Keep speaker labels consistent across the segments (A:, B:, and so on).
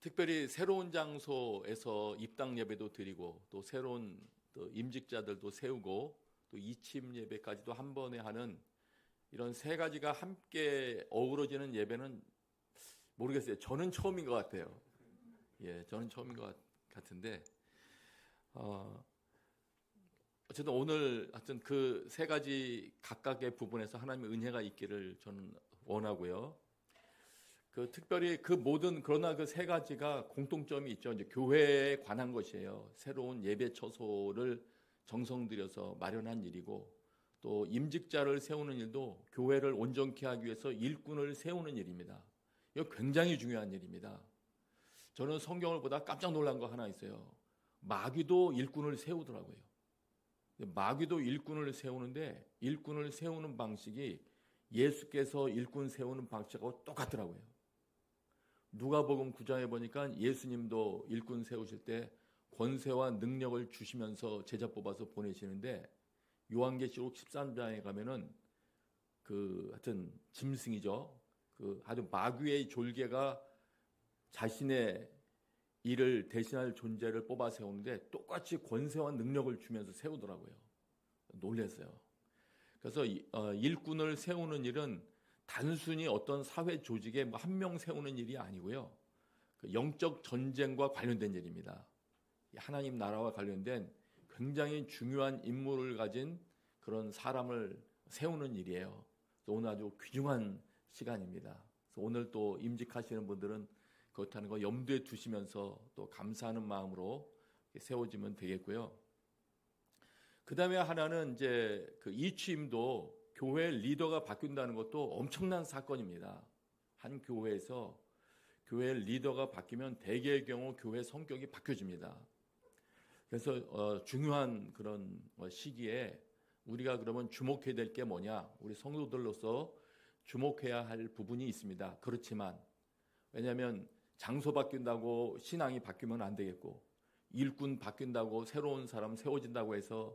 A: 특별히 새로운 장소에서 입당 예배도 드리고 또 새로운 또 임직자들도 세우고 또 이침 예배까지도 한 번에 하는 이런 세 가지가 함께 어우러지는 예배는 모르겠어요. 저는 처음인 것 같아요. 예, 저는 처음인 것 같은데 어쨌든 오늘 하여튼 그 세 가지 각각의 부분에서 하나님의 은혜가 있기를 저는 원하고요. 그 특별히 그 모든 그러나 그 세 가지가 공통점이 있죠. 이제 교회에 관한 것이에요. 새로운 예배 처소를 정성 들여서 마련한 일이고 또 임직자를 세우는 일도 교회를 온전케 하기 위해서 일꾼을 세우는 일입니다. 이거 굉장히 중요한 일입니다. 저는 성경을 보다 깜짝 놀란 거 하나 있어요. 마귀도 일꾼을 세우더라고요. 마귀도 일꾼을 세우는데 일꾼을 세우는 방식이 예수께서 일꾼 세우는 방식하고 똑같더라고요. 누가복음 9장에 보니까 예수님도 일꾼 세우실 때 권세와 능력을 주시면서 제자 뽑아서 보내시는데 요한계시록 13장에 가면은 하여튼 짐승이죠. 아주 마귀의 졸개가 자신의 일을 대신할 존재를 뽑아 세우는데 똑같이 권세와 능력을 주면서 세우더라고요. 놀랐어요. 그래서 일꾼을 세우는 일은 단순히 어떤 사회 조직에 한 명 세우는 일이 아니고요. 영적 전쟁과 관련된 일입니다. 하나님 나라와 관련된 굉장히 중요한 임무를 가진 그런 사람을 세우는 일이에요. 그래서 오늘 아주 귀중한 시간입니다. 그래서 오늘 또 임직하시는 분들은 그렇다는 거 염두에 두시면서 또 감사하는 마음으로 세워지면 되겠고요. 그 다음에 하나는 이제 이 취임도 교회 리더가 바뀐다는 것도 엄청난 사건입니다. 한 교회에서 교회 리더가 바뀌면 대개의 경우 교회 성격이 바뀌어집니다. 그래서 중요한 그런 시기에 우리가 그러면 주목해야 될 게 뭐냐? 우리 성도들로서 주목해야 할 부분이 있습니다. 그렇지만 왜냐하면 장소 바뀐다고 신앙이 바뀌면 안 되겠고 일꾼 바뀐다고 새로운 사람 세워진다고 해서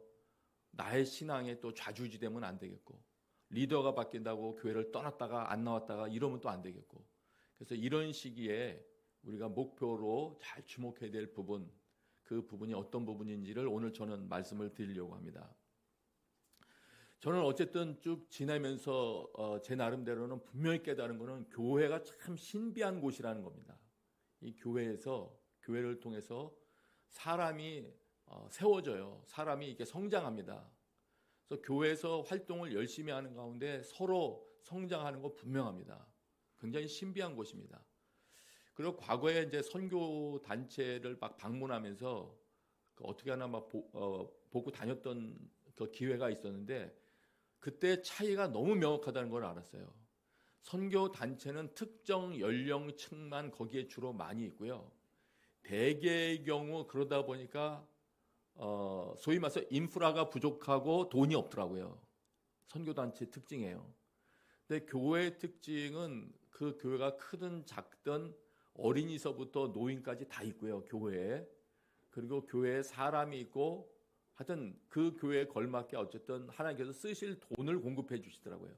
A: 나의 신앙에 또 좌지우지되면 안 되겠고 리더가 바뀐다고 교회를 떠났다가 안 나왔다가 이러면 또 안 되겠고 그래서 이런 시기에 우리가 목표로 잘 주목해야 될 부분 그 부분이 어떤 부분인지를 오늘 저는 말씀을 드리려고 합니다. 저는 어쨌든 쭉 지내면서 제 나름대로는 분명히 깨달은 것은 교회가 참 신비한 곳이라는 겁니다. 이 교회를 통해서 사람이 세워져요. 사람이 이렇게 성장합니다. 그래서 교회에서 활동을 열심히 하는 가운데 서로 성장하는 거 분명합니다. 굉장히 신비한 곳입니다. 그리고 과거에 이제 선교 단체를 막 방문하면서 어떻게 하나 막 보고 다녔던 그 기회가 있었는데 그때 차이가 너무 명확하다는 걸 알았어요. 선교 단체는 특정 연령층만 거기에 주로 많이 있고요. 대개의 경우 그러다 보니까 소위 말해서 인프라가 부족하고 돈이 없더라고요. 선교단체 특징이에요. 근데 교회의 특징은 그 교회가 크든 작든 어린이서부터 노인까지 다 있고요. 교회에. 그리고 교회에 사람이 있고 하여튼 그 교회에 걸맞게 어쨌든 하나님께서 쓰실 돈을 공급해 주시더라고요.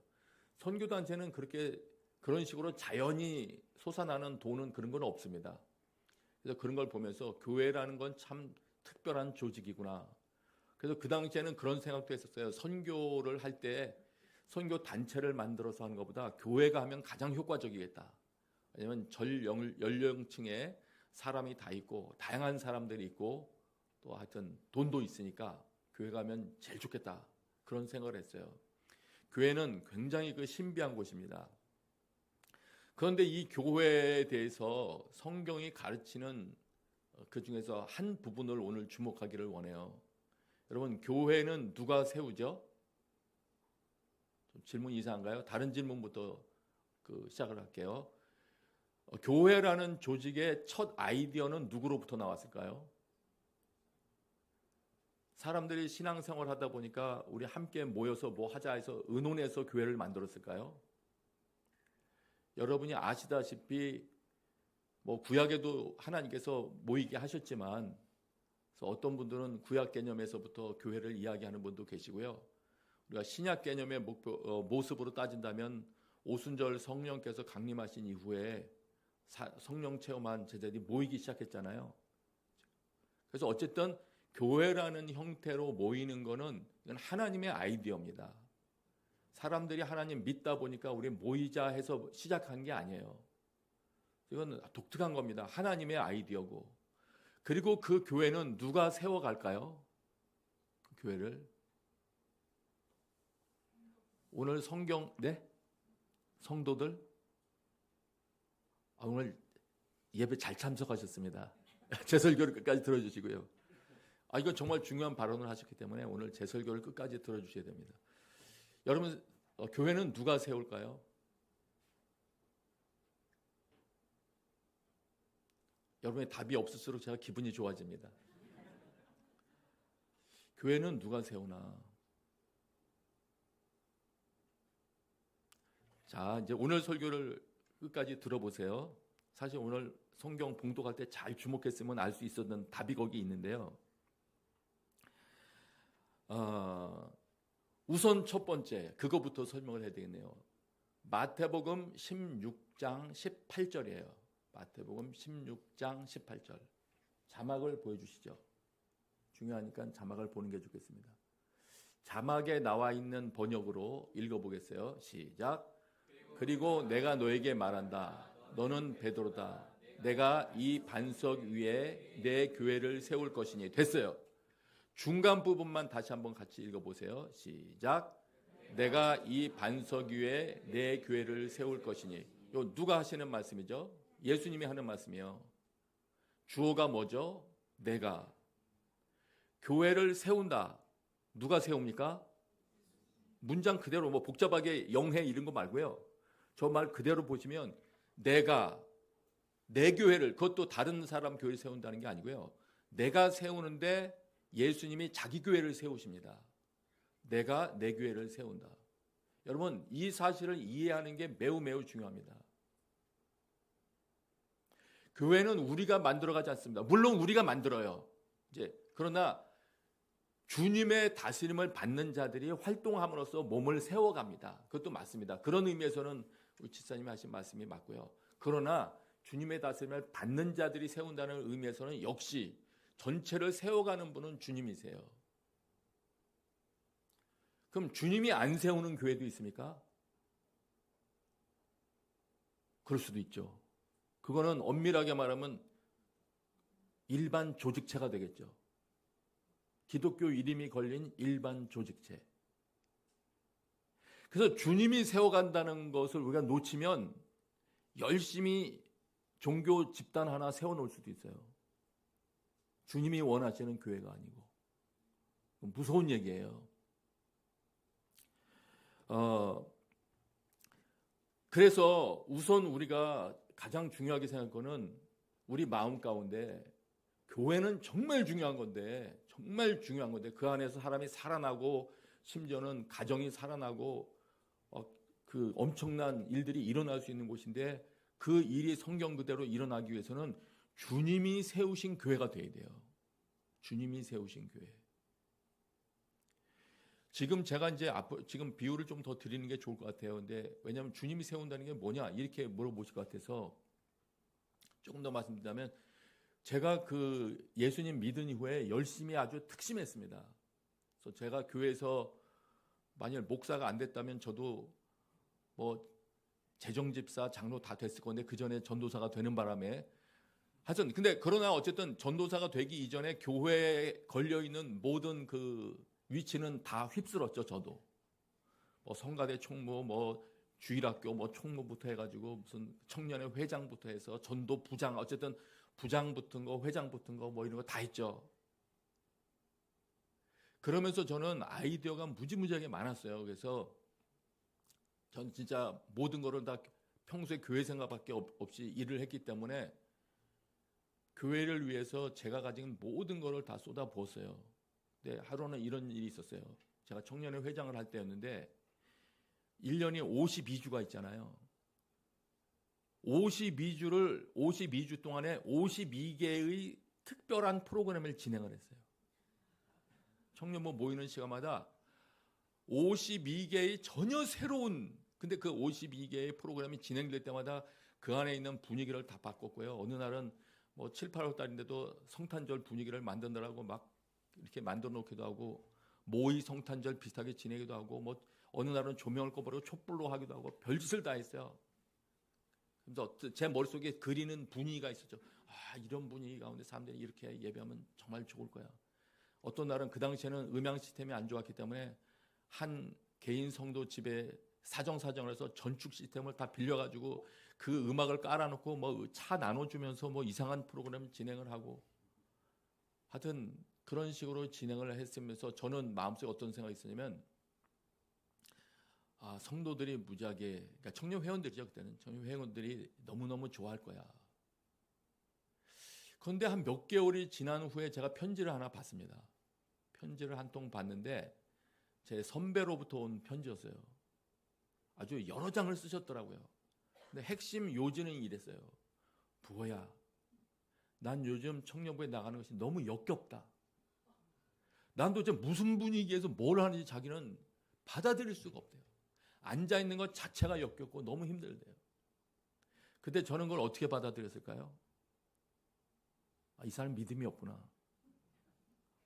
A: 선교단체는 그런 식으로 자연히 솟아나는 돈은 그런 건 없습니다. 그래서 그런 걸 보면서 교회라는 건 참 특별한 조직이구나. 그래서 그 당시에는 그런 생각도 했었어요. 선교를 할 때 선교 단체를 만들어서 하는 것보다 교회가 하면 가장 효과적이겠다. 왜냐하면 전 연령층에 사람이 다 있고 다양한 사람들이 있고 또 하여튼 돈도 있으니까 교회가 하면 제일 좋겠다. 그런 생각을 했어요. 교회는 굉장히 신비한 곳입니다. 그런데 이 교회에 대해서 성경이 가르치는 그 중에서 한 부분을 오늘 주목하기를 원해요. 여러분, 교회는 누가 세우죠? 좀 질문 이상한가요? 다른 질문부터 시작을 할게요. 교회라는 조직의 첫 아이디어는 누구로부터 나왔을까요? 사람들이 신앙생활 하다 보니까 우리 함께 모여서 뭐 하자 해서 의논해서 교회를 만들었을까요? 여러분이 아시다시피 뭐 구약에도 하나님께서 모이게 하셨지만 어떤 분들은 구약 개념에서부터 교회를 이야기하는 분도 계시고요. 우리가 신약 개념의 모습으로 따진다면 오순절 성령께서 강림하신 이후에 성령 체험한 제자들이 모이기 시작했잖아요. 그래서 어쨌든 교회라는 형태로 모이는 거는 이건 하나님의 아이디어입니다. 사람들이 하나님 믿다 보니까 우리 모이자 해서 시작한 게 아니에요. 이건 독특한 겁니다. 하나님의 아이디어고. 그리고 그 교회는 누가 세워갈까요? 그 교회를. 오늘 성도들? 오늘 예배 잘 참석하셨습니다. 제 설교를 끝까지 들어주시고요. 이건 정말 중요한 발언을 하셨기 때문에 오늘 제 설교를 끝까지 들어주셔야 됩니다. 여러분, 교회는 누가 세울까요? 여러분의 답이 없을수록 제가 기분이 좋아집니다. 교회는 누가 세우나? 자, 이제 오늘 설교를 끝까지 들어보세요. 사실 오늘 성경 봉독할 때 잘 주목했으면 알 수 있었던 답이 거기 있는데요. 우선 첫 번째, 그거부터 설명을 해야 되겠네요. 마태복음 16장 18절이에요. 마태복음 16장 18절. 자막을 보여주시죠. 중요하니까 자막을 보는 게 좋겠습니다. 자막에 나와 있는 번역으로 읽어보겠어요. 시작. 그리고 내가 너에게 말한다. 너는 베드로다. 내가 이 반석 위에 내 교회를 세울 것이니. 됐어요. 중간 부분만 다시 한번 같이 읽어보세요. 시작. 내가 이 반석 위에 내 교회를 세울 것이니. 이거 누가 하시는 말씀이죠? 예수님이 하는 말씀이에요. 주어가 뭐죠? 내가. 교회를 세운다. 누가 세웁니까? 문장 그대로 뭐 복잡하게 영해 이런 거 말고요. 저 말 그대로 보시면 내가 내 교회를, 그것도 다른 사람 교회 세운다는 게 아니고요. 내가 세우는데 예수님이 자기 교회를 세우십니다. 내가 내 교회를 세운다. 여러분, 이 사실을 이해하는 게 매우 매우 중요합니다. 교회는 우리가 만들어가지 않습니다. 물론 우리가 만들어요. 그러나 주님의 다스림을 받는 자들이 활동함으로써 몸을 세워갑니다. 그것도 맞습니다. 그런 의미에서는 우리 지사님이 하신 말씀이 맞고요. 그러나 주님의 다스림을 받는 자들이 세운다는 의미에서는 역시 전체를 세워가는 분은 주님이세요. 그럼 주님이 안 세우는 교회도 있습니까? 그럴 수도 있죠. 그거는 엄밀하게 말하면 일반 조직체가 되겠죠. 기독교 이름이 걸린 일반 조직체. 그래서 주님이 세워간다는 것을 우리가 놓치면 열심히 종교 집단 하나 세워놓을 수도 있어요. 주님이 원하시는 교회가 아니고. 무서운 얘기예요. 그래서 우선 우리가 가장 중요하게 생각할 거는 우리 마음 가운데 교회는 정말 중요한 건데 그 안에서 사람이 살아나고 심지어는 가정이 살아나고 그 엄청난 일들이 일어날 수 있는 곳인데 그 일이 성경 그대로 일어나기 위해서는 주님이 세우신 교회가 돼야 돼요. 주님이 세우신 교회. 지금 제가 지금 비유를 좀 더 드리는 게 좋을 것 같아요. 근데 왜냐하면 주님이 세운다는 게 뭐냐 이렇게 물어보실 것 같아서 조금 더 말씀드리자면 제가 그 예수님 믿은 이후에 열심히 아주 특심했습니다. 그래서 제가 교회에서 만약 목사가 안 됐다면 저도 뭐 재정집사, 장로 다 됐을 건데 그 전에 전도사가 되는 바람에 하여튼 근데 그러나 어쨌든 전도사가 되기 이전에 교회에 걸려 있는 모든 그 위치는 다 휩쓸었죠. 저도 뭐 성가대 총무, 뭐 주일학교 뭐 총무부터 해가지고 무슨 청년회 회장부터 해서 전도 부장, 어쨌든 부장 붙은 거, 회장 붙은 거 뭐 이런 거 다 했죠. 그러면서 저는 아이디어가 무지무지하게 많았어요. 그래서 전 진짜 모든 거를 다 평소에 교회 생각밖에 없이 일을 했기 때문에 교회를 위해서 제가 가진 모든 거를 다 쏟아부었어요. 근데 하루는 이런 일이 있었어요. 제가 청년회 회장을 할 때였는데 1년이 52주가 있잖아요. 52주 동안에 52개의 특별한 프로그램을 진행을 했어요. 청년부 모이는 시간마다 52개의 전혀 새로운, 근데 그 52개의 프로그램이 진행될 때마다 그 안에 있는 분위기를 다 바꿨고요. 어느 날은 뭐 7, 8월 달인데도 성탄절 분위기를 만드느라고 막 이렇게 만들어 놓기도 하고 모의 성탄절 비슷하게 지내기도 하고 뭐 어느 날은 조명을 꺼버리고 촛불로 하기도 하고 별짓을 다 했어요. 그래서 제 머릿속에 그리는 분위기가 있었죠. 아, 이런 분위기 가운데 사람들이 이렇게 예배하면 정말 좋을 거야. 어떤 날은 그 당시에는 음향 시스템이 안 좋았기 때문에 한 개인 성도 집에 사정사정을 해서 전축 시스템을 다 빌려가지고 그 음악을 깔아놓고 뭐 차 나눠주면서 뭐 이상한 프로그램 진행을 하고 하여튼 그런 식으로 진행을 했으면서 저는 마음속에 어떤 생각이 있었냐면 아, 성도들이 무지하게, 그러니까 청년 회원들이죠. 그때는 청년 회원들이 너무너무 좋아할 거야. 그런데 한 몇 개월이 지난 후에 제가 편지를 하나 받습니다. 편지를 한 통 받는데 제 선배로부터 온 편지였어요. 아주 여러 장을 쓰셨더라고요. 근데 핵심 요지는 이랬어요. 부호야, 난 요즘 청년부에 나가는 것이 너무 역겹다. 난 도대체 무슨 분위기에서 뭘 하는지 자기는 받아들일 수가 없대요. 앉아있는 것 자체가 역겹고 너무 힘들대요. 그때 저는 그걸 어떻게 받아들였을까요? 아, 이 사람 믿음이 없구나.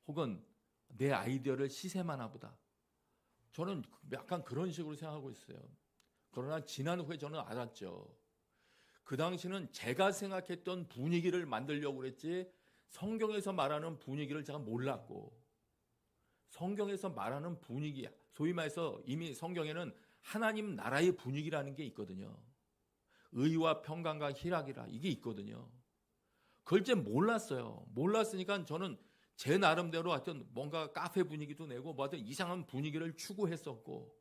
A: 혹은 내 아이디어를 시샘하나 보다. 저는 약간 그런 식으로 생각하고 있어요. 그러나 지난 후에 저는 알았죠. 그 당시는 제가 생각했던 분위기를 만들려고 그랬지 성경에서 말하는 분위기를 제가 몰랐고 성경에서 말하는 분위기, 소위 말해서 이미 성경에는 하나님 나라의 분위기라는 게 있거든요. 의와 평강과 희락이라 이게 있거든요. 그걸 제 몰랐어요. 몰랐으니까 저는 제 나름대로 하여튼 뭔가 카페 분위기도 내고 뭐 하여튼 이상한 분위기를 추구했었고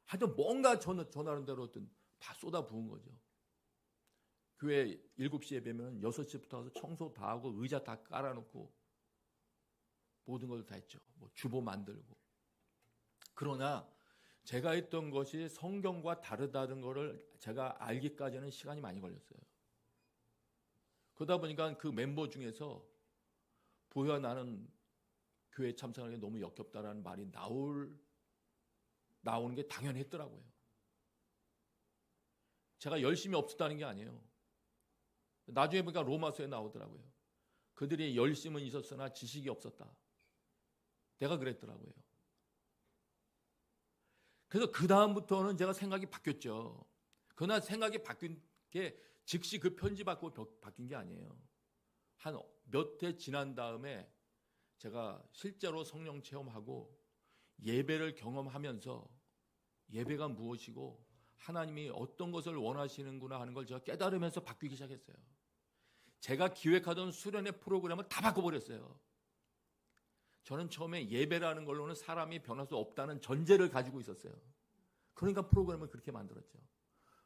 A: 하여튼 뭔가 저 나름대로 하여튼 다 쏟아부은 거죠. 교회 7시에 예배면 6시부터 가서 청소 다 하고 의자 다 깔아놓고 모든 걸 다 했죠. 뭐 주보 만들고. 그러나 제가 했던 것이 성경과 다르다는 것을 제가 알기까지는 시간이 많이 걸렸어요. 그러다 보니까 그 멤버 중에서 부야 나는 교회 참석하는 게 너무 역겹다라는 말이 나오는 게 당연했더라고요. 제가 열심히 없었다는 게 아니에요. 나중에 보니까 로마서에 나오더라고요. 그들이 열심은 있었으나 지식이 없었다. 내가 그랬더라고요. 그래서 그 다음부터는 제가 생각이 바뀌었죠. 그러나 생각이 바뀐 게 즉시 그 편지 받고 바뀐 게 아니에요. 한 몇 해 지난 다음에 제가 실제로 성령 체험하고 예배를 경험하면서 예배가 무엇이고 하나님이 어떤 것을 원하시는구나 하는 걸 제가 깨달으면서 바뀌기 시작했어요. 제가 기획하던 수련회 프로그램을 다 바꿔버렸어요. 저는 처음에 예배라는 걸로는 사람이 변할 수 없다는 전제를 가지고 있었어요. 그러니까 프로그램을 그렇게 만들었죠.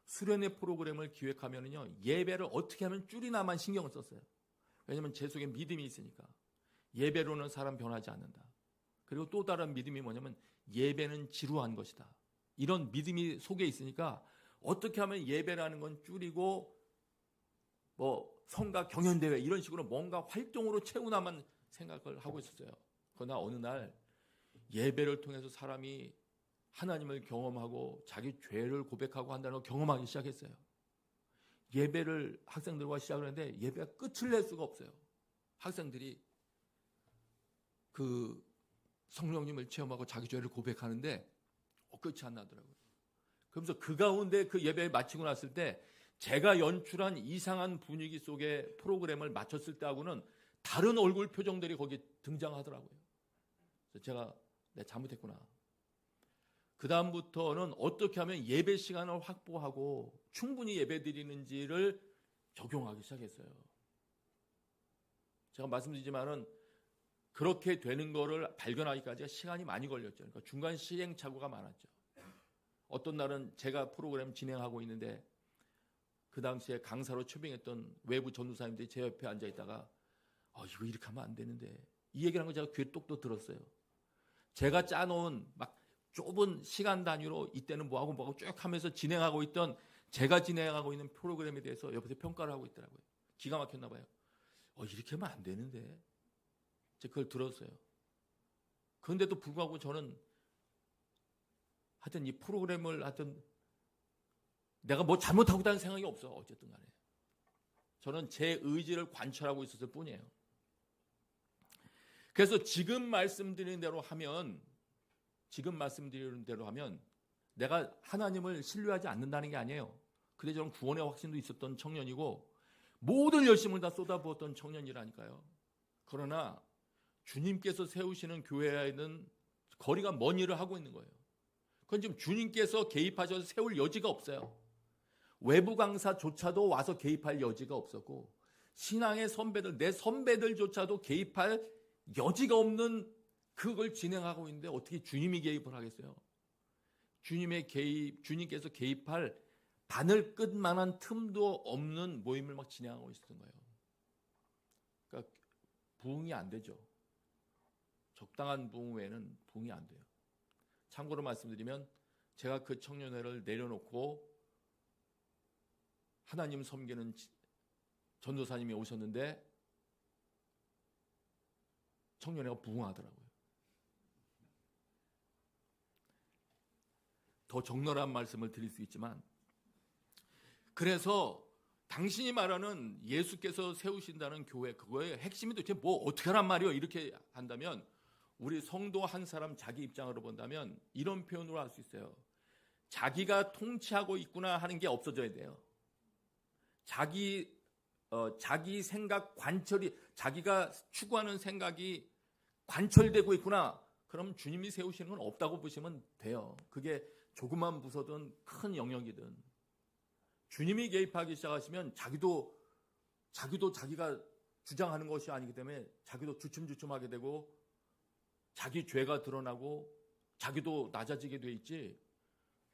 A: 수련회 프로그램을 기획하면요, 예배를 어떻게 하면 줄이나만 신경을 썼어요. 왜냐하면 제 속에 믿음이 있으니까. 예배로는 사람 변하지 않는다. 그리고 또 다른 믿음이 뭐냐면 예배는 지루한 것이다. 이런 믿음이 속에 있으니까 어떻게 하면 예배라는 건 줄이고 뭐 성가 경연대회 이런 식으로 뭔가 활동으로 채우나만 생각을 하고 있었어요. 그러나 어느 날 예배를 통해서 사람이 하나님을 경험하고 자기 죄를 고백하고 한다는 걸 경험하기 시작했어요. 예배를 학생들과 시작을 했는데 예배가 끝을 낼 수가 없어요. 학생들이 그 성령님을 체험하고 자기 죄를 고백하는데 끝이 안 나더라고요. 그러면서 그 가운데 그 예배를 마치고 났을 때 제가 연출한 이상한 분위기 속에 프로그램을 마쳤을 때하고는 다른 얼굴 표정들이 거기 등장하더라고요. 그래서 제가 내가 잘못했구나. 그 다음부터는 어떻게 하면 예배 시간을 확보하고 충분히 예배 드리는지를 적용하기 시작했어요. 제가 말씀드리지만은 그렇게 되는 거를 발견하기까지 시간이 많이 걸렸죠. 그러니까 중간 시행착오가 많았죠. 어떤 날은 제가 프로그램 진행하고 있는데 그 당시에 강사로 초빙했던 외부 전도사님들이 제 옆에 앉아 있다가 이거 이렇게 하면 안 되는데 이 얘기를 한 거 제가 귀에 똑똑 들었어요. 제가 짜놓은 막 좁은 시간 단위로 이때는 뭐하고 쭉 하면서 진행하고 있던 제가 진행하고 있는 프로그램에 대해서 옆에서 평가를 하고 있더라고요. 기가 막혔나 봐요. 이렇게 하면 안 되는데 제가 그걸 들었어요. 그런데도 불구하고 저는 하여튼 이 프로그램을 하여튼 내가 뭐 잘못하고 다는 생각이 없어. 어쨌든 간에. 저는 제 의지를 관철하고 있었을 뿐이에요. 그래서 지금 말씀드린 대로 하면 내가 하나님을 신뢰하지 않는다는 게 아니에요. 그래 저는 구원의 확신도 있었던 청년이고 모든 열심을 다 쏟아부었던 청년이라니까요. 그러나 주님께서 세우시는 교회와는 거리가 먼 일을 하고 있는 거예요. 그건 지금 주님께서 개입하셔서 세울 여지가 없어요. 외부 강사조차도 와서 개입할 여지가 없었고 신앙의 선배들, 내 선배들조차도 개입할 여지가 없는 그걸 진행하고 있는데 어떻게 주님이 개입을 하겠어요? 주님께서 개입할 바늘 끝만한 틈도 없는 모임을 막 진행하고 있었던 거예요. 그러니까 부흥이 안 되죠. 적당한 부흥 외에는 부흥이 안 돼요. 참고로 말씀드리면 제가 그 청년회를 내려놓고 하나님 섬기는 전도사님이 오셨는데 청년회가 부흥하더라고요. 더 적나라한 말씀을 드릴 수 있지만 그래서 당신이 말하는 예수께서 세우신다는 교회 그거의 핵심이 도대체 뭐 어떻게 하란 말이요? 이렇게 한다면 우리 성도 한 사람 자기 입장으로 본다면 이런 표현으로 할 수 있어요. 자기가 통치하고 있구나 하는 게 없어져야 돼요. 자기 생각 관철이 자기가 추구하는 생각이 관철되고 있구나. 그럼 주님이 세우시는 건 없다고 보시면 돼요. 그게 조그만 부서든 큰 영역이든 주님이 개입하기 시작하시면 자기도 자기가 주장하는 것이 아니기 때문에 자기도 주춤주춤하게 되고 자기 죄가 드러나고 자기도 낮아지게 돼 있지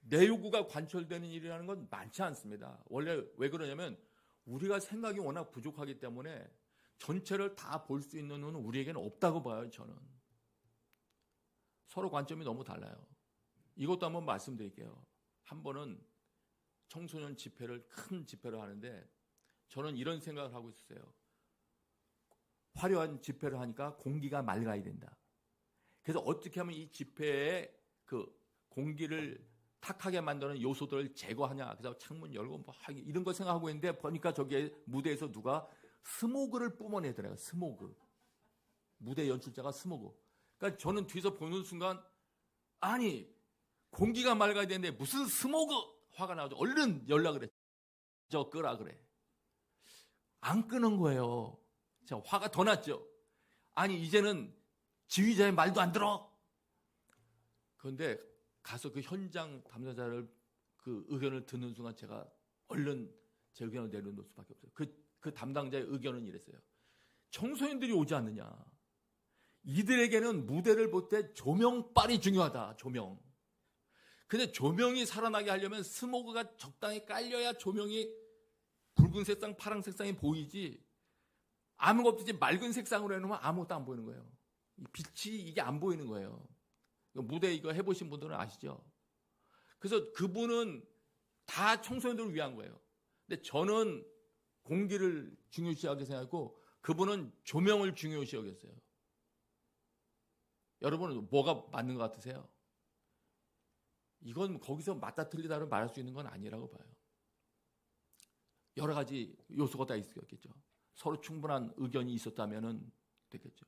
A: 내 요구가 관철되는 일이라는 건 많지 않습니다. 원래 왜 그러냐면 우리가 생각이 워낙 부족하기 때문에 전체를 다 볼 수 있는 눈은 우리에게는 없다고 봐요. 저는 서로 관점이 너무 달라요. 이것도 한번 말씀드릴게요. 한 번은 청소년 집회를 큰 집회를 하는데 저는 이런 생각을 하고 있었어요. 화려한 집회를 하니까 공기가 맑아야 된다. 그래서 어떻게 하면 이 집회에 그 공기를 탁하게 만드는 요소들을 제거하냐. 그래서 창문 열고 뭐 이런 거 생각하고 있는데 보니까 저기 무대에서 누가 스모그를 뿜어내더래요. 스모그. 무대 연출자가 스모그. 그러니까 저는 뒤에서 보는 순간 아니 공기가 맑아야 되는데 무슨 스모그 화가 나죠. 얼른 연락을 해. 저 끄라 그래. 안 끄는 거예요. 자, 화가 더 났죠. 아니 이제는 지휘자의 말도 안 들어. 그런데 가서 그 현장 담당자를 그 의견을 듣는 순간 제가 얼른 제 의견을 내려놓을 수밖에 없어요. 그 담당자의 의견은 이랬어요. 청소년들이 오지 않느냐. 이들에게는 무대를 볼 때 조명빨이 중요하다. 조명. 근데 조명이 살아나게 하려면 스모그가 적당히 깔려야 조명이 붉은 색상, 파란 색상이 보이지. 아무것도 없이 맑은 색상으로 해놓으면 아무것도 안 보이는 거예요. 빛이 이게 안 보이는 거예요. 무대 이거 해보신 분들은 아시죠? 그래서 그분은 다 청소년들을 위한 거예요. 근데 저는 공기를 중요시하게 생각하고 그분은 조명을 중요시 여겼어요. 여러분은 뭐가 맞는 것 같으세요? 이건 거기서 맞다 틀리다를 말할 수 있는 건 아니라고 봐요. 여러 가지 요소가 다 있었겠죠. 서로 충분한 의견이 있었다면 됐겠죠.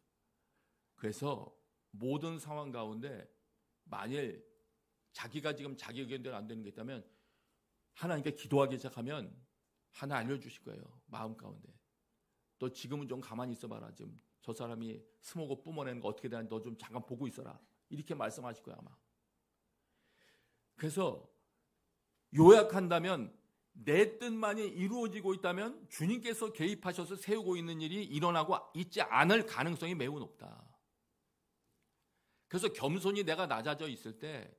A: 그래서 모든 상황 가운데 만일 자기가 지금 자기 의견대로 안 되는 게 있다면 하나님께 기도하기 시작하면 하나 알려주실 거예요. 마음 가운데. 너 지금은 좀 가만히 있어봐라. 지금 저 사람이 스모그 뿜어내는 거 어떻게 되는지 너 좀 잠깐 보고 있어라. 이렇게 말씀하실 거야 아마. 그래서 요약한다면 내 뜻만이 이루어지고 있다면 주님께서 개입하셔서 세우고 있는 일이 일어나고 있지 않을 가능성이 매우 높다. 그래서 겸손히 내가 낮아져 있을 때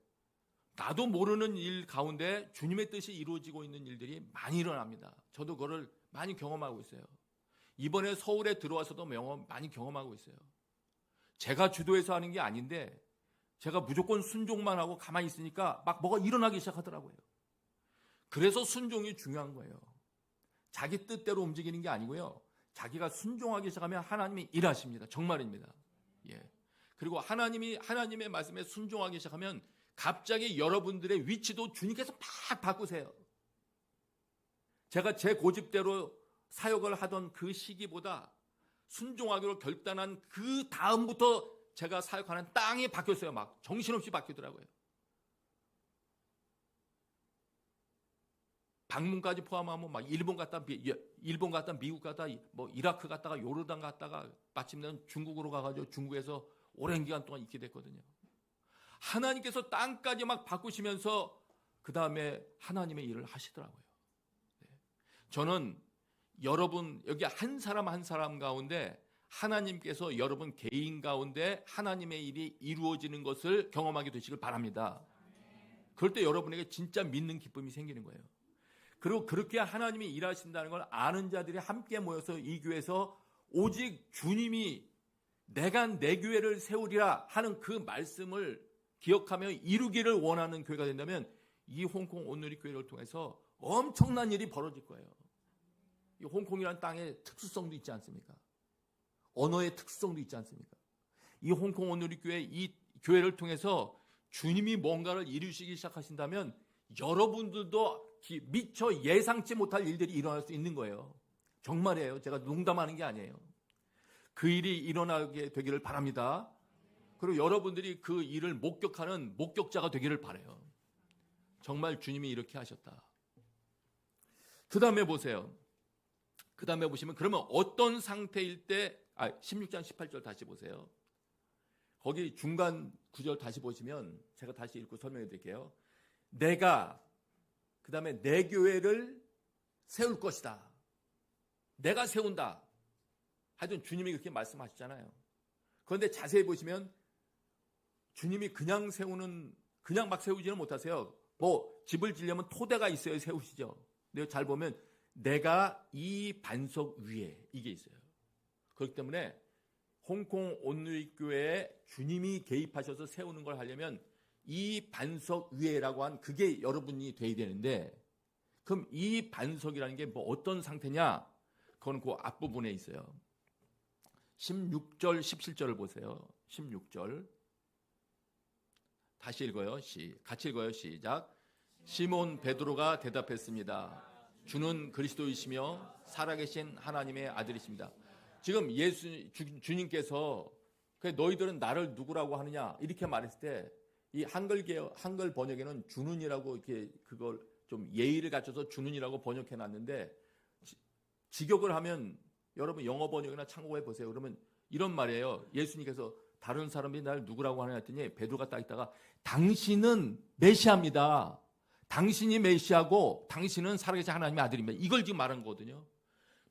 A: 나도 모르는 일 가운데 주님의 뜻이 이루어지고 있는 일들이 많이 일어납니다. 저도 그걸 많이 경험하고 있어요. 이번에 서울에 들어와서도 많이 경험하고 있어요. 제가 주도해서 하는 게 아닌데 제가 무조건 순종만 하고 가만히 있으니까 막 뭐가 일어나기 시작하더라고요. 그래서 순종이 중요한 거예요. 자기 뜻대로 움직이는 게 아니고요. 자기가 순종하기 시작하면 하나님이 일하십니다. 정말입니다. 예. 그리고 하나님의 말씀에 순종하기 시작하면 갑자기 여러분들의 위치도 주님께서 막 바꾸세요. 제가 제 고집대로 사역을 하던 그 시기보다 순종하기로 결단한 그 다음부터 제가 사역하는 땅이 바뀌었어요. 막 정신없이 바뀌더라고요. 방문까지 포함하면 막 일본 갔다 미국 갔다 뭐 이라크 갔다가 요르단 갔다가 마침내는 중국으로 가가지고 중국에서 오랜 기간 동안 있게 됐거든요. 하나님께서 땅까지 막 바꾸시면서 그 다음에 하나님의 일을 하시더라고요. 저는 여러분 여기 한 사람 한 사람 가운데 하나님께서 여러분 개인 가운데 하나님의 일이 이루어지는 것을 경험하게 되시길 바랍니다. 그럴 때 여러분에게 진짜 믿는 기쁨이 생기는 거예요. 그리고 그렇게 하나님이 일하신다는 걸 아는 자들이 함께 모여서 이 교회에서 오직 주님이 내가 내 교회를 세우리라 하는 그 말씀을 기억하며 이루기를 원하는 교회가 된다면 이 홍콩 온누리 교회를 통해서 엄청난 일이 벌어질 거예요. 이 홍콩이라는 땅의 특수성도 있지 않습니까? 언어의 특수성도 있지 않습니까? 이 홍콩 온누리 교회 이 교회를 통해서 주님이 뭔가를 이루시기 시작하신다면 여러분들도 미처 예상치 못할 일들이 일어날 수 있는 거예요. 정말이에요. 제가 농담하는 게 아니에요. 그 일이 일어나게 되기를 바랍니다. 그리고 여러분들이 그 일을 목격하는 목격자가 되기를 바라요. 정말 주님이 이렇게 하셨다. 그 다음에 보세요. 그 다음에 보시면 그러면 어떤 상태일 때 16장 18절 다시 보세요. 거기 중간 구절 다시 보시면 제가 다시 읽고 설명해 드릴게요. 내가 그 다음에 내 교회를 세울 것이다. 내가 세운다. 하여튼 주님이 그렇게 말씀하시잖아요. 그런데 자세히 보시면 주님이 그냥 막 세우지는 못하세요. 뭐 집을 지려면 토대가 있어야 세우시죠. 근데 잘 보면 내가 이 반석 위에 이게 있어요. 그렇기 때문에 홍콩 온누리 교회에 주님이 개입하셔서 세우는 걸 하려면 이 반석 위에라고 한 그게 여러분이 돼야 되는데 그럼 이 반석이라는 게 뭐 어떤 상태냐? 그건 그 앞부분에 있어요. 16절 17절을 보세요. 16절 다시 읽어요. 같이 읽어요. 시작. 시몬 베드로가 대답했습니다. 주는 그리스도이시며 살아계신 하나님의 아들이십니다. 지금 주님께서 너희들은 나를 누구라고 하느냐 이렇게 말했을 때 이 한글 번역에는 주는이라고 이렇게 그걸 좀 예의를 갖춰서 주는이라고 번역해 놨는데 직역을 하면 여러분 영어 번역이나 참고해 보세요. 그러면 이런 말이에요. 예수님께서 다른 사람이 나를 누구라고 하느냐 했더니 베드로가 딱 있다가 당신은 메시아입니다. 당신이 메시아고 당신은 살아계신 하나님의 아들입니다. 이걸 지금 말한 거거든요.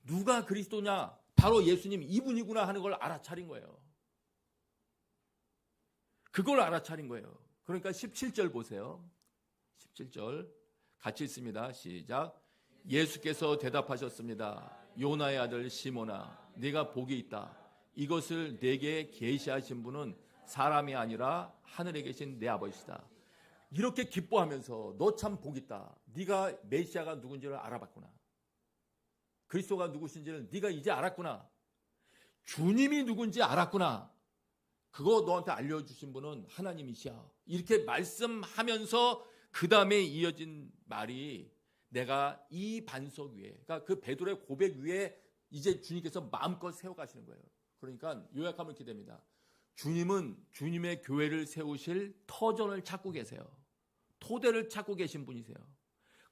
A: 누가 그리스도냐? 바로 예수님 이분이구나 하는 걸 알아차린 거예요. 그걸 알아차린 거예요. 그러니까 17절 보세요. 17절 같이 읽습니다. 시작. 예수께서 대답하셨습니다. 요나의 아들 시몬아, 네가 복이 있다. 이것을 내게 계시하신 분은 사람이 아니라 하늘에 계신 내 아버지시다. 이렇게 기뻐하면서 너 참 복 있다. 네가 메시아가 누군지를 알아봤구나. 그리스도가 누구신지를 네가 이제 알았구나. 주님이 누군지 알았구나. 그거 너한테 알려주신 분은 하나님이시야. 이렇게 말씀하면서 그 다음에 이어진 말이 내가 이 반석 위에, 그러니까 그 베드로의 고백 위에 이제 주님께서 마음껏 세워가시는 거예요. 그러니까 요약하면 이렇게 됩니다. 주님은 주님의 교회를 세우실 터전을 찾고 계세요. 토대를 찾고 계신 분이세요.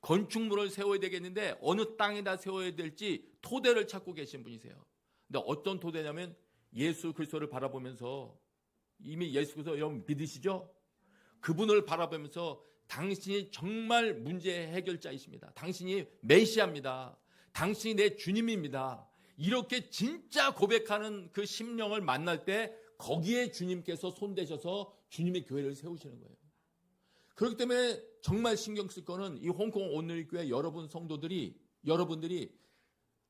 A: 건축물을 세워야 되겠는데 어느 땅에다 세워야 될지 토대를 찾고 계신 분이세요. 근데 어떤 토대냐면 예수 그리스도를 바라보면서 이미 예수 그리스도 여러분 믿으시죠? 그분을 바라보면서 당신이 정말 문제 해결자이십니다. 당신이 메시아입니다. 당신이 내 주님입니다. 이렇게 진짜 고백하는 그 심령을 만날 때 거기에 주님께서 손대셔서 주님의 교회를 세우시는 거예요. 그렇기 때문에 정말 신경 쓸 거는 이 홍콩 온누리 교회 여러분들이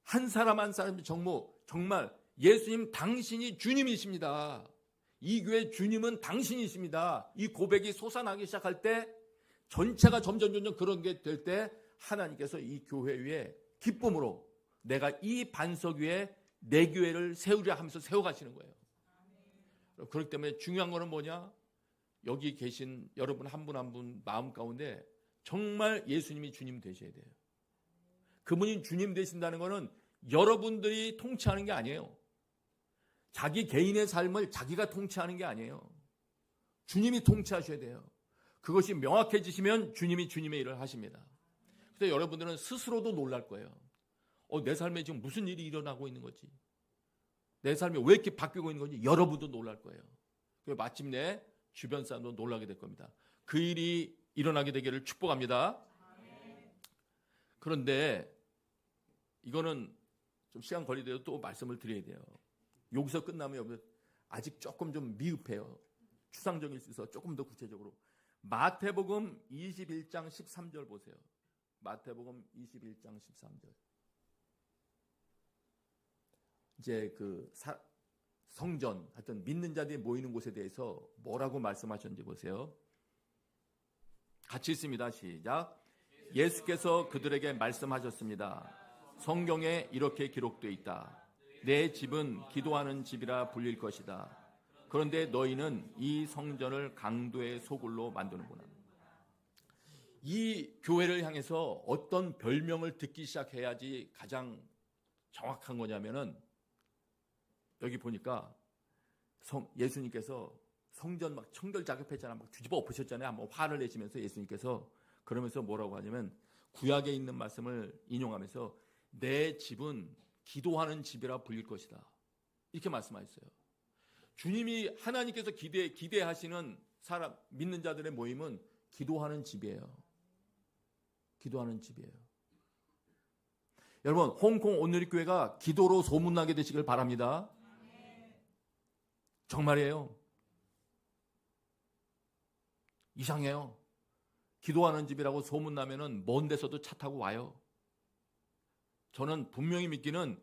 A: 한 사람 한 사람이 정말 예수님 당신이 주님이십니다. 이 교회 주님은 당신이십니다. 이 고백이 솟아나기 시작할 때 전체가 점점 그런 게 될 때 하나님께서 이 교회 위에 기쁨으로 내가 이 반석 위에 내 교회를 세우려 하면서 세워가시는 거예요. 그렇기 때문에 중요한 거는 뭐냐? 여기 계신 여러분 한 분 한 분 마음 가운데 정말 예수님이 주님 되셔야 돼요. 그분이 주님 되신다는 것은 여러분들이 통치하는 게 아니에요. 자기 개인의 삶을 자기가 통치하는 게 아니에요. 주님이 통치하셔야 돼요. 그것이 명확해지시면 주님이 주님의 일을 하십니다. 그래서 여러분들은 스스로도 놀랄 거예요. 내 삶에 지금 무슨 일이 일어나고 있는 거지? 내 삶이 왜 이렇게 바뀌고 있는 건지 여러분도 놀랄 거예요. 마침내 주변 사람도 놀라게 될 겁니다. 그 일이 일어나게 되기를 축복합니다. 그런데 이거는 좀 시간 걸리더라도 또 말씀을 드려야 돼요. 여기서 끝나면 아직 조금 좀 미흡해요. 추상적일 수 있어. 조금 더 구체적으로 마태복음 21장 13절 보세요. 마태복음 21장 13절. 이제 그 성전, 하여튼 믿는 자들이 모이는 곳에 대해서 뭐라고 말씀하셨는지 보세요. 같이 있습니다. 시작. 예수께서 그들에게 말씀하셨습니다. 성경에 이렇게 기록되어 있다. 내 집은 기도하는 집이라 불릴 것이다. 그런데 너희는 이 성전을 강도의 소굴로 만드는구나. 이 교회를 향해서 어떤 별명을 듣기 시작해야지 가장 정확한 거냐면은 여기 보니까 예수님께서 성전 막 청결 작업했잖아요. 막 뒤집어 엎으셨잖아요. 한번 화를 내시면서 예수님께서 그러면서 뭐라고 하냐면 구약에 있는 말씀을 인용하면서 내 집은 기도하는 집이라 불릴 것이다. 이렇게 말씀하셨어요. 주님이 하나님께서 기대하시는 사람 믿는 자들의 모임은 기도하는 집이에요. 기도하는 집이에요. 여러분, 홍콩 온누리교회가 기도로 소문나게 되시길 바랍니다. 정말이에요. 이상해요. 기도하는 집이라고 소문나면은 먼 데서도 차 타고 와요. 저는 분명히 믿기는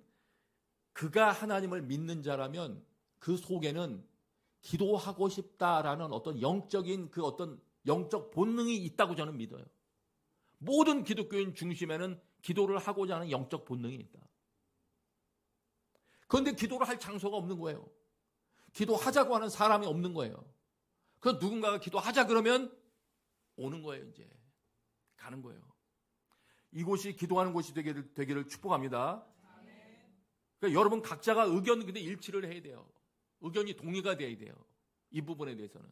A: 그가 하나님을 믿는 자라면 그 속에는 기도하고 싶다라는 어떤 영적인 그 어떤 영적 본능이 있다고 저는 믿어요. 모든 기독교인 중심에는 기도를 하고자 하는 영적 본능이 있다. 그런데 기도를 할 장소가 없는 거예요. 기도하자고 하는 사람이 없는 거예요. 그래서 누군가가 기도하자 그러면 오는 거예요. 이제 가는 거예요. 이곳이 기도하는 곳이 되기를 축복합니다. 그러니까 여러분 각자가 의견 근데 일치를 해야 돼요. 의견이 동의가 돼야 돼요. 이 부분에 대해서는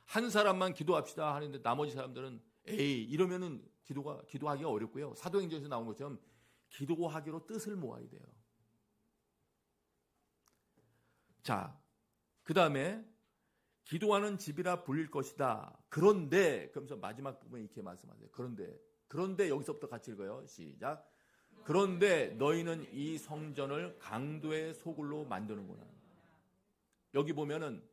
A: 한 사람만 기도합시다 하는데 나머지 사람들은 에이 이러면은 기도하기가 어렵고요. 사도행전에서 나온 것처럼 기도하기로 뜻을 모아야 돼요. 자, 그 다음에 기도하는 집이라 불릴 것이다. 그런데 그러면서 마지막 부분에 이렇게 말씀하세요. 그런데 여기서부터 같이 읽어요. 시작. 그런데 너희는 이 성전을 강도의 소굴로 만드는구나. 여기 보면은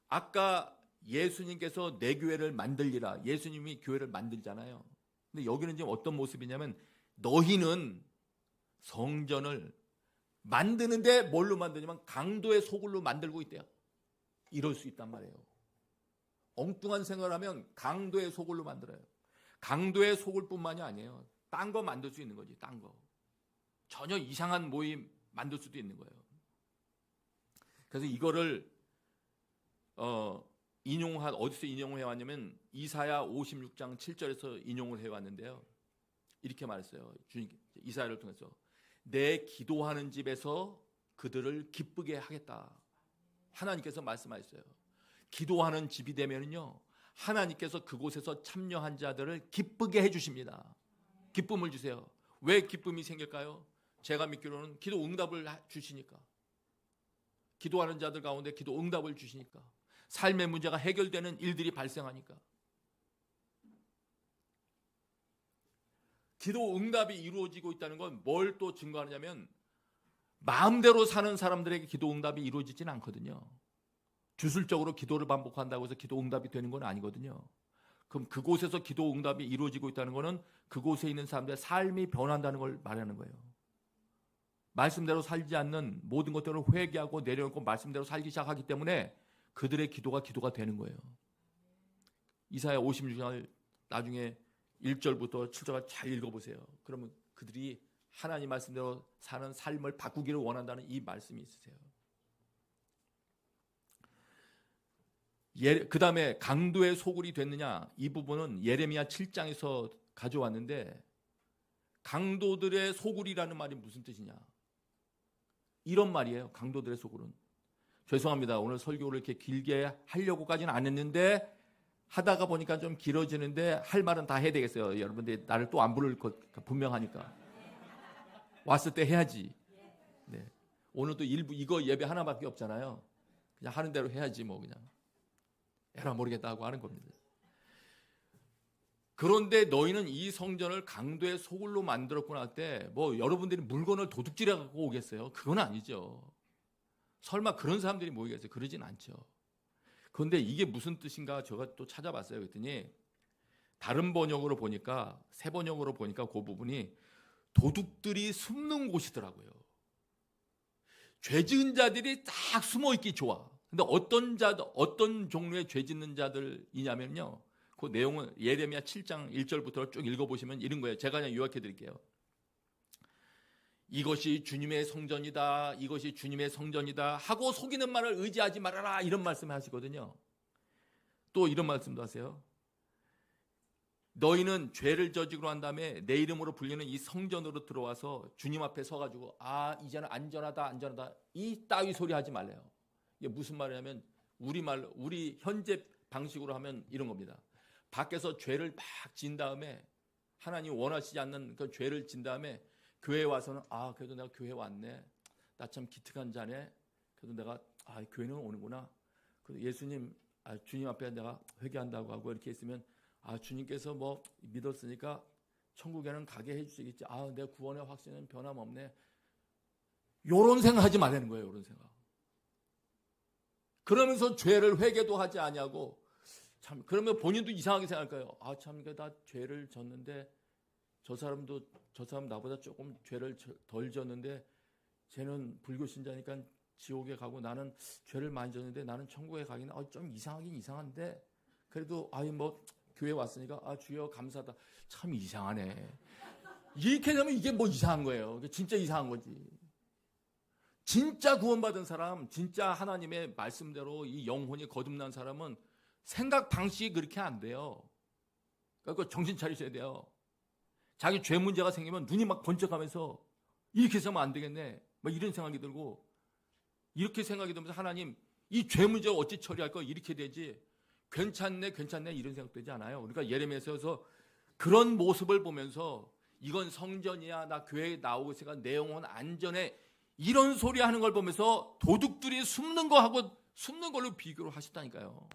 A: 아까 예수님께서 내 교회를 만들리라. 예수님이 교회를 만들잖아요. 근데 여기는 지금 어떤 모습이냐면 너희는 성전을 만드는데 뭘로 만드냐면 강도의 소굴로 만들고 있대요. 이럴 수 있단 말이에요. 엉뚱한 생각을 하면 강도의 소굴로 만들어요. 강도의 소굴뿐만이 아니에요. 딴 거 만들 수 있는 거지. 딴 거. 전혀 이상한 모임 만들 수도 있는 거예요. 그래서 이거를 어디서 인용을 해왔냐면 이사야 56장 7절에서 인용을 해왔는데요. 이렇게 말했어요. 이사야를 통해서 내 기도하는 집에서 그들을 기쁘게 하겠다. 하나님께서 말씀하셨어요. 기도하는 집이 되면요, 하나님께서 그곳에서 참여한 자들을 기쁘게 해주십니다. 기쁨을 주세요. 왜 기쁨이 생길까요? 제가 믿기로는 기도 응답을 주시니까. 기도하는 자들 가운데 기도 응답을 주시니까. 삶의 문제가 해결되는 일들이 발생하니까. 기도 응답이 이루어지고 있다는 건 뭘 또 증거하느냐면 마음대로 사는 사람들에게 기도 응답이 이루어지지는 않거든요. 주술적으로 기도를 반복한다고 해서 기도 응답이 되는 건 아니거든요. 그럼 그곳에서 기도 응답이 이루어지고 있다는 것은 그곳에 있는 사람들의 삶이 변한다는 걸 말하는 거예요. 말씀대로 살지 않는 모든 것들을 회개하고 내려놓고 말씀대로 살기 시작하기 때문에 그들의 기도가 되는 거예요. 이사야 56장 나중에 1절부터 7절까지 잘 읽어보세요. 그러면 그들이 하나님 말씀대로 사는 삶을 바꾸기를 원한다는 이 말씀이 있으세요. 그 다음에 강도의 소굴이 됐느냐, 이 부분은 예레미야 7장에서 가져왔는데 강도들의 소굴이라는 말이 무슨 뜻이냐? 이런 말이에요. 강도들의 소굴은. 죄송합니다. 오늘 설교를 이렇게 길게 하려고까지는 안 했는데 하다가 보니까 좀 길어지는데 할 말은 다 해야 되겠어요. 여러분들이 나를 또 안 부를 것 분명하니까. 왔을 때 해야지. 네. 오늘도 일부 이거 예배 하나밖에 없잖아요. 그냥 하는 대로 해야지 뭐 그냥. 에라 모르겠다 하고 하는 겁니다. 그런데 너희는 이 성전을 강도의 소굴로 만들었구나 할 때 뭐 여러분들이 물건을 도둑질해 갖고 오겠어요? 그건 아니죠. 설마 그런 사람들이 모이겠어요? 그러진 않죠. 그런데 이게 무슨 뜻인가 제가 또 찾아봤어요. 그랬더니 다른 번역으로 보니까 새 번역으로 보니까 그 부분이 도둑들이 숨는 곳이더라고요. 죄 지은 자들이 딱 숨어 있기 좋아. 근데 어떤 종류의 죄 짓는 자들이냐면요. 그 내용은 예레미야 7장 1절부터 쭉 읽어보시면 이런 거예요. 제가 그냥 요약해 드릴게요. 이것이 주님의 성전이다. 이것이 주님의 성전이다. 하고 속이는 말을 의지하지 말아라. 이런 말씀을 하시거든요. 또 이런 말씀도 하세요. 너희는 죄를 저지르고 한 다음에 내 이름으로 불리는 이 성전으로 들어와서 주님 앞에 서가지고 이제는 안전하다 이 따위 소리 하지 말래요. 이게 무슨 말이냐면 우리 현재 방식으로 하면 이런 겁니다. 밖에서 죄를 막 진 다음에 하나님 원하시지 않는 그 죄를 진 다음에 교회에 와서는 그래도 내가 교회 왔네. 나 참 기특한 자네. 그래도 내가 교회는 오는구나. 그래도 예수님 주님 앞에 내가 회개한다고 하고 이렇게 있으면 주님께서 뭐 믿었으니까 천국에는 가게 해주시겠지. 내 구원의 확신은 변함없네. 요런 생각하지 말라는 거예요. 요런 생각. 그러면서 죄를 회개도 하지 아니하고 참 그러면 본인도 이상하게 생각할까요? 참 나 죄를 졌는데 저 사람 나보다 조금 죄를 덜 졌는데 쟤는 불교 신자니까 지옥에 가고 나는 죄를 많이 졌는데 나는 천국에 가기는 좀 이상하긴 이상한데 그래도 뭐 교회 왔으니까 주여 감사하다. 참 이상하네. 이렇게 되면 이게 뭐 이상한 거예요. 진짜 이상한 거지. 진짜 구원받은 사람, 진짜 하나님의 말씀대로 이 영혼이 거듭난 사람은 생각 방식이 그렇게 안 돼요. 그러니까 정신 차리셔야 돼요. 자기 죄 문제가 생기면 눈이 막 번쩍하면서 이렇게 해서는 안 되겠네. 막 이런 생각이 들고 이렇게 생각이 들면서 하나님 이 죄 문제 어찌 처리할 거 이렇게 되지. 괜찮네 이런 생각 되지 않아요. 그러니까 예레미야서에서 그런 모습을 보면서 이건 성전이야. 나 교회에 나오고 있으니까 내 영혼 안전해. 이런 소리 하는 걸 보면서 도둑들이 숨는 거하고 숨는 걸로 비교를 하셨다니까요.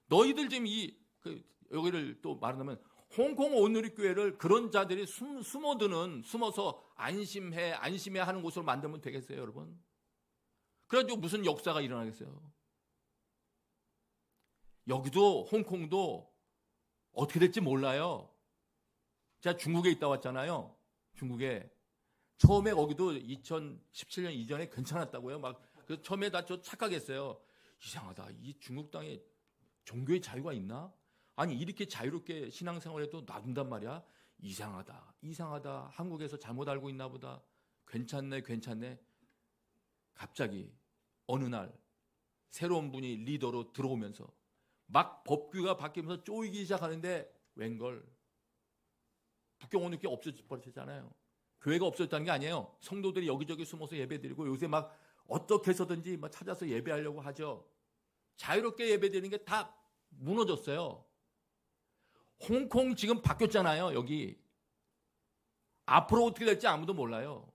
A: 너희들 지금 여기를 또 말하면 홍콩 온누리교회를 그런 자들이 숨어서 안심해 하는 곳으로 만들면 되겠어요, 여러분? 그래가지고 무슨 역사가 일어나겠어요? 여기도 홍콩도 어떻게 될지 몰라요. 제가 중국에 있다 왔잖아요. 중국에. 처음에 거기도 2017년 이전에 괜찮았다고요. 그래서 처음에 저 착각했어요. 이상하다. 이 중국 땅에 종교의 자유가 있나? 아니 이렇게 자유롭게 신앙생활해도 놔둔단 말이야. 이상하다. 한국에서 잘못 알고 있나 보다. 괜찮네. 갑자기 어느 날 새로운 분이 리더로 들어오면서 막 법규가 바뀌면서 쪼이기 시작하는데 웬걸 북경 온누리교회 없어졌잖아요. 교회가 없어졌다는 게 아니에요. 성도들이 여기저기 숨어서 예배드리고 요새 막 어떻게 해서든지 찾아서 예배하려고 하죠. 자유롭게 예배드리는 게 다 무너졌어요. 홍콩 지금 바뀌었잖아요. 여기 앞으로 어떻게 될지 아무도 몰라요.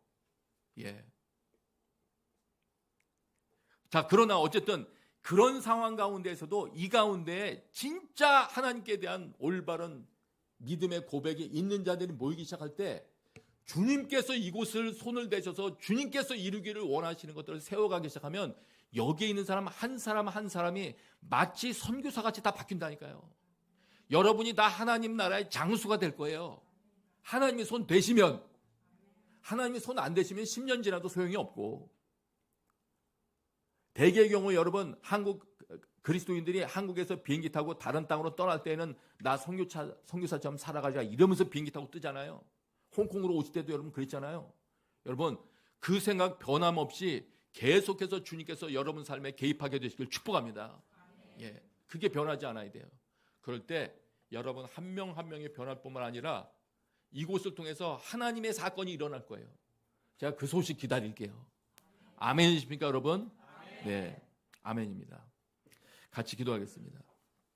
A: 자, 그러나 어쨌든 그런 상황 가운데에서도 이 가운데 진짜 하나님께 대한 올바른 믿음의 고백이 있는 자들이 모이기 시작할 때 주님께서 이곳을 손을 대셔서 주님께서 이루기를 원하시는 것들을 세워가기 시작하면 여기에 있는 사람 한 사람이 마치 선교사같이 다 바뀐다니까요. 여러분이 다 하나님 나라의 장수가 될 거예요. 하나님이 손 대시면. 하나님이 손 안 대시면 10년 지나도 소용이 없고. 대개의 경우 여러분 그리스도인들이 한국에서 비행기 타고 다른 땅으로 떠날 때는 나 선교사처럼 살아가자 이러면서 비행기 타고 뜨잖아요. 홍콩으로 오실 때도 여러분 그랬잖아요. 여러분 그 생각 변함없이 계속해서 주님께서 여러분 삶에 개입하게 되시길 축복합니다. 그게 변하지 않아야 돼요. 그럴 때 여러분 한 명 한 명이 변할 뿐만 아니라 이곳을 통해서 하나님의 사건이 일어날 거예요. 제가 그 소식 기다릴게요. 아멘이십니까, 여러분? 네, 아멘입니다. 같이 기도하겠습니다.